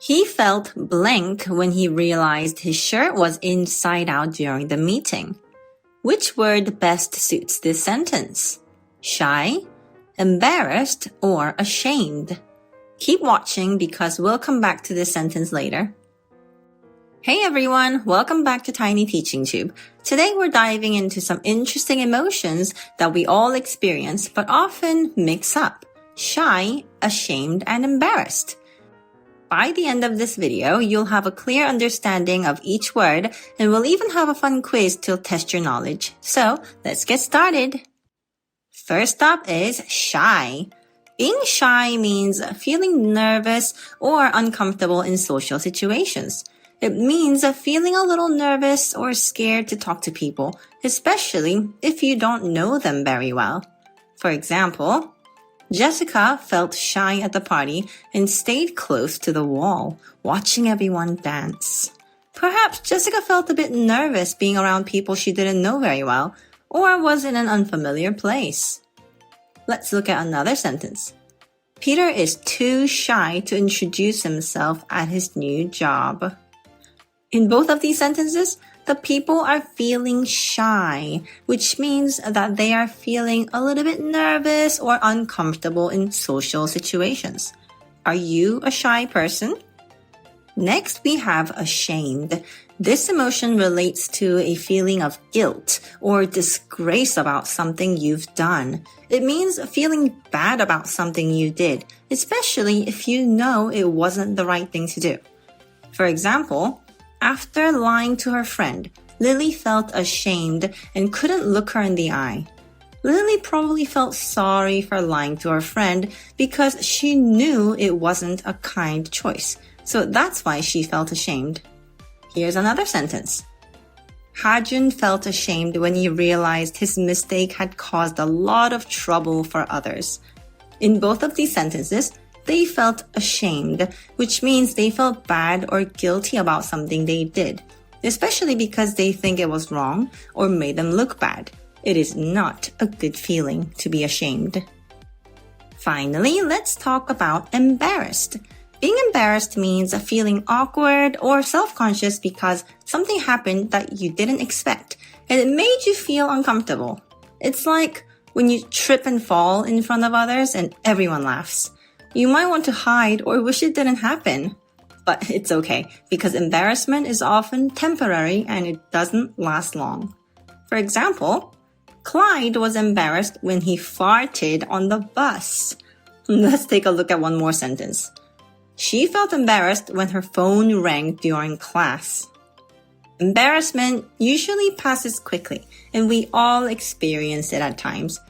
He felt blank when he realized his shirt was inside out during the meeting. Which word best suits this sentence? Shy, embarrassed, or ashamed? Keep watching because we'll come back to this sentence later. Hey everyone, welcome back to Tiny Teaching Tube. Today we're diving into some interesting emotions that we all experience but often mix up. Shy, ashamed, and embarrassed. By the end of this video, you'll have a clear understanding of each word, and we'll even have a fun quiz to test your knowledge. So, let's get started. First up is shy. Being shy means feeling nervous or uncomfortable in social situations. It means feeling a little nervous or scared to talk to people, especially if you don't know them very well. For example, Jessica felt shy at the party and stayed close to the wall, watching everyone dance. Perhaps Jessica felt a bit nervous being around people she didn't know very well, or was in an unfamiliar place. Let's look at another sentence. Peter is too shy to introduce himself at his new job. In both of these sentences, the people are feeling shy, which means that they are feeling a little bit nervous or uncomfortable in social situations. Are you a shy person? Next, we have ashamed. This emotion relates to a feeling of guilt or disgrace about something you've done. It means feeling bad about something you did, especially if you know it wasn't the right thing to do. For example, after lying to her friend, Lily felt ashamed and couldn't look her in the eye. Lily probably felt sorry for lying to her friend because she knew it wasn't a kind choice. So that's why she felt ashamed. Here's another sentence. Ha-jun felt ashamed when he realized his mistake had caused a lot of trouble for others. In both of these sentences, they felt ashamed, which means they felt bad or guilty about something they did, especially because they think it was wrong or made them look bad. It is not a good feeling to be ashamed. Finally, let's talk about embarrassed. Being embarrassed means feeling awkward or self-conscious because something happened that you didn't expect, and it made you feel uncomfortable. It's like when you trip and fall in front of others and everyone laughs. You might want to hide or wish it didn't happen. But it's okay, because embarrassment is often temporary and it doesn't last long. For example, Clyde was embarrassed when he farted on the bus. Let's take a look at one more sentence. She felt embarrassed when her phone rang during class. Embarrassment usually passes quickly, and we all experience it at times.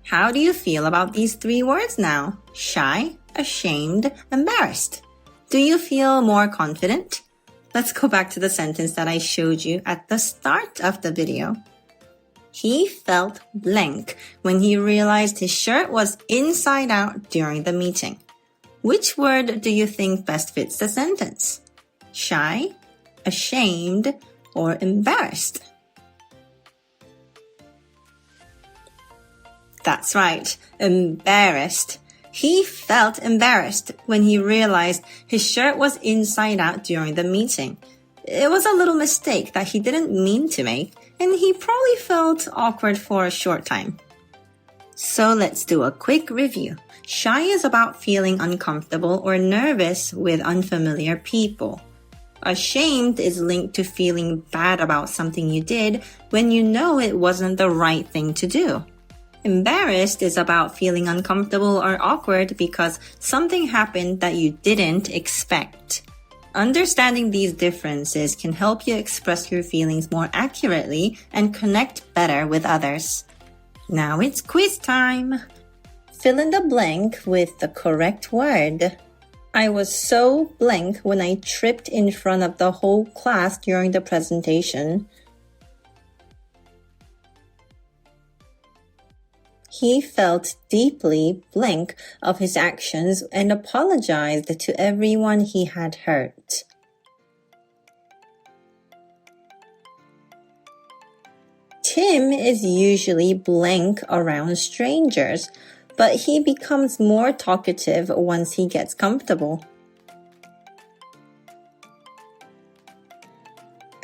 How do you feel about these three words now? Shy, ashamed, embarrassed. Do you feel more confident? Let's go back to the sentence that I showed you at the start of the video. He felt blank when he realized his shirt was inside out during the meeting. Which word do you think best fits the sentence? Shy, ashamed, or embarrassed? That's right, embarrassed. He felt embarrassed when he realized his shirt was inside out during the meeting. It was a little mistake that he didn't mean to make, and he probably felt awkward for a short time. So let's do a quick review. Shy is about feeling uncomfortable or nervous with unfamiliar people. Ashamed is linked to feeling bad about something you did when you know it wasn't the right thing to do. Embarrassed is about feeling uncomfortable or awkward because something happened that you didn't expect. Understanding these differences can help you express your feelings more accurately and connect better with others. Now it's quiz time! Fill in the blank with the correct word. I was so blank when I tripped in front of the whole class during the presentation. He felt deeply blank of his actions and apologized to everyone he had hurt. Tim is usually blank around strangers, but he becomes more talkative once he gets comfortable.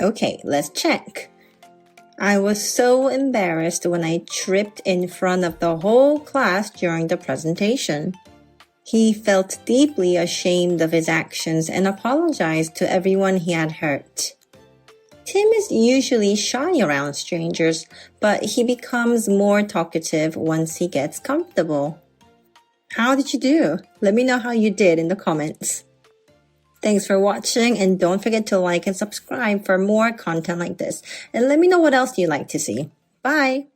Okay, let's check. I was so embarrassed when I tripped in front of the whole class during the presentation. He felt deeply ashamed of his actions and apologized to everyone he had hurt. Tim is usually shy around strangers, but he becomes more talkative once he gets comfortable. How did you do? Let me know how you did in the comments. Thanks for watching, and don't forget to like and subscribe for more content like this. And let me know what else you'd like to see. Bye!